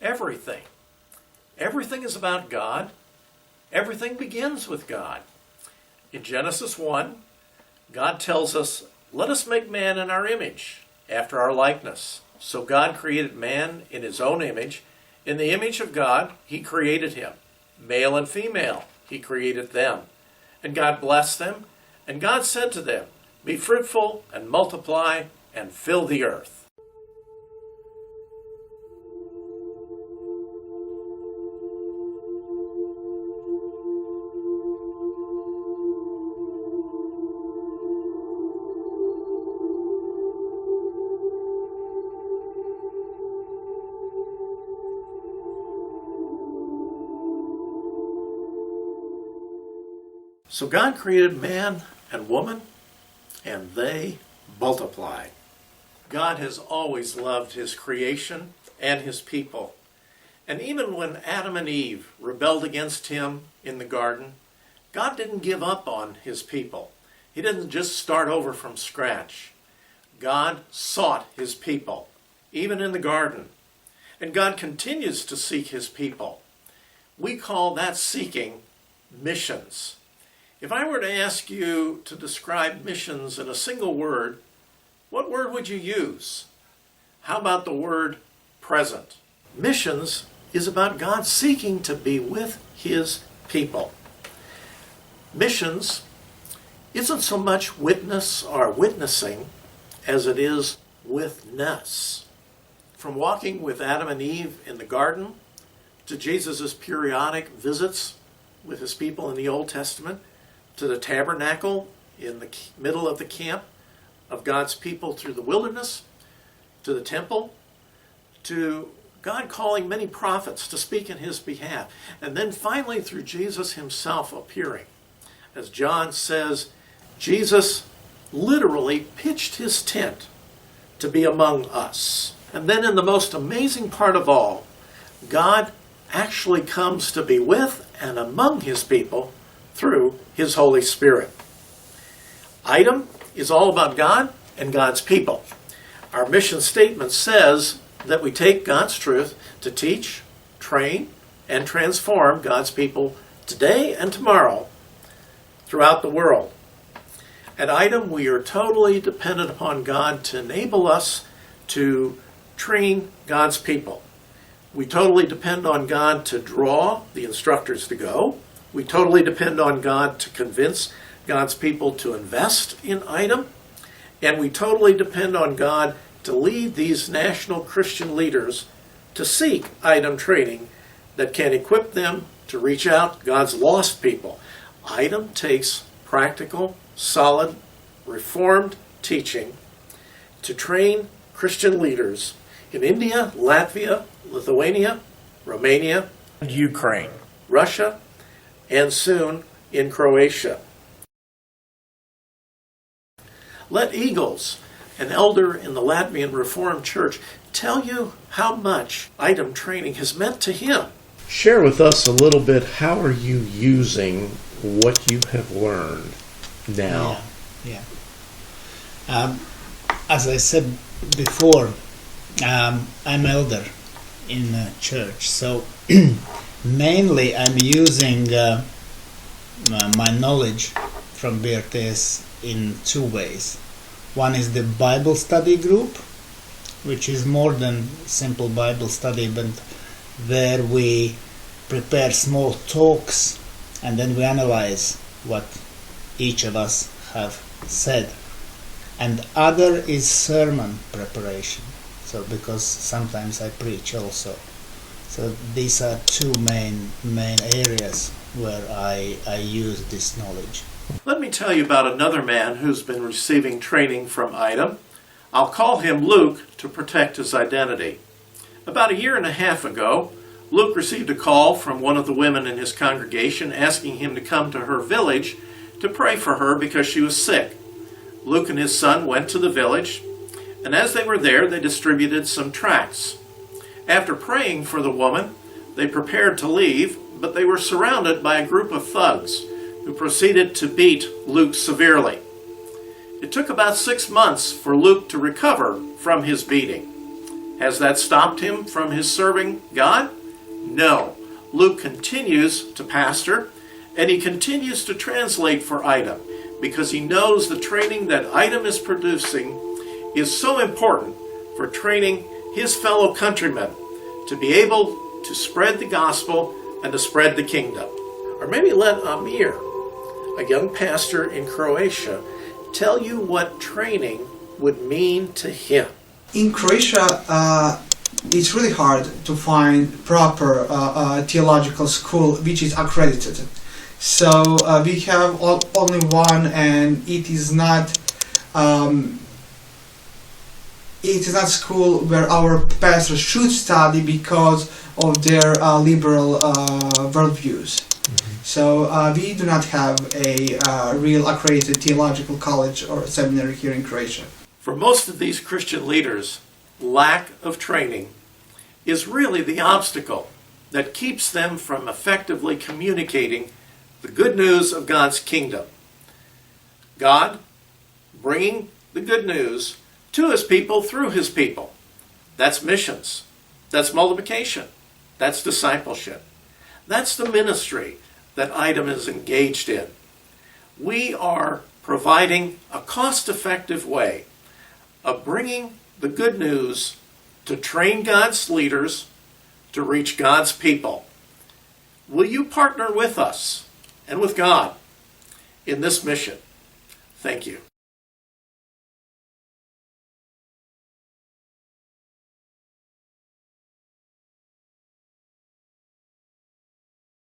everything. Everything is about God. Everything begins with God. In Genesis 1, God tells us, "Let us make man in our image, after our likeness." So God created man in his own image. In the image of God, he created him. Male and female, he created them. And God blessed them. And God said to them, "Be fruitful and multiply and fill the earth." So God created man and woman, and they multiplied. God has always loved his creation and his people. And even when Adam and Eve rebelled against him in the garden, God didn't give up on his people. He didn't just start over from scratch. God sought his people, even in the garden. And God continues to seek his people. We call that seeking missions. If I were to ask you to describe missions in a single word, what word would you use? How about the word present? Missions is about God seeking to be with his people. Missions isn't so much witness or witnessing as it is witness. From walking with Adam and Eve in the garden to Jesus' periodic visits with his people in the Old Testament, to the tabernacle in the middle of the camp of God's people through the wilderness, to the temple, to God calling many prophets to speak in his behalf, and then finally through Jesus himself appearing. As John says, Jesus literally pitched his tent to be among us. And then in the most amazing part of all, God actually comes to be with and among his people through his Holy Spirit. I.T.E.M is all about God and God's people. Our mission statement says that we take God's truth to teach, train, and transform God's people today and tomorrow throughout the world. At I.T.E.M, we are totally dependent upon God to enable us to train God's people. We totally depend on God to draw the instructors to go. We totally depend on God to convince God's people to invest in I.T.E.M. And we totally depend on God to lead these national Christian leaders to seek I.T.E.M training that can equip them to reach out to God's lost people. I.T.E.M takes practical, solid, reformed teaching to train Christian leaders in India, Latvia, Lithuania, Romania, Ukraine, Russia, and soon in Croatia. Let Eagles, an elder in the Latvian Reformed Church, tell you how much I.T.E.M training has meant to him. Share with us a little bit, how are you using what you have learned now? As I said before, I'm elder in a church, so mainly I'm using my knowledge from BRTS in two ways. One is the Bible study group, which is more than simple Bible study, but where we prepare small talks and then we analyze what each of us have said. And other is sermon preparation, so because sometimes I preach also. So these are two main areas where I use this knowledge. Let me tell you about another man who's been receiving training from I.T.E.M. I'll call him Luke to protect his identity. About a year and a half ago, Luke received a call from one of the women in his congregation asking him to come to her village to pray for her because she was sick. Luke and his son went to the village, and as they were there, they distributed some tracts. After praying for the woman, they prepared to leave, but they were surrounded by a group of thugs who proceeded to beat Luke severely. It took about 6 months for Luke to recover from his beating. Has that stopped him from his serving God? No. Luke continues to pastor, and he continues to translate for I.T.E.M because he knows the training that I.T.E.M is producing is so important for training his fellow countrymen to be able to spread the gospel and to spread the kingdom. Or maybe let Amir, a young pastor in Croatia, tell you what training would mean to him. In Croatia, it's really hard to find proper theological school which is accredited. So we have only one, and it is not school where our pastors should study because of their liberal worldviews. So we do not have a real accredited theological college or seminary here in Croatia. For most of these Christian leaders, lack of training is really the obstacle that keeps them from effectively communicating the good news of God's kingdom. God bringing the good news to his people through his people. That's missions. That's multiplication. That's discipleship. That's the ministry that I.T.E.M is engaged in. We are providing a cost-effective way of bringing the good news to train God's leaders to reach God's people. Will you partner with us and with God in this mission? Thank you.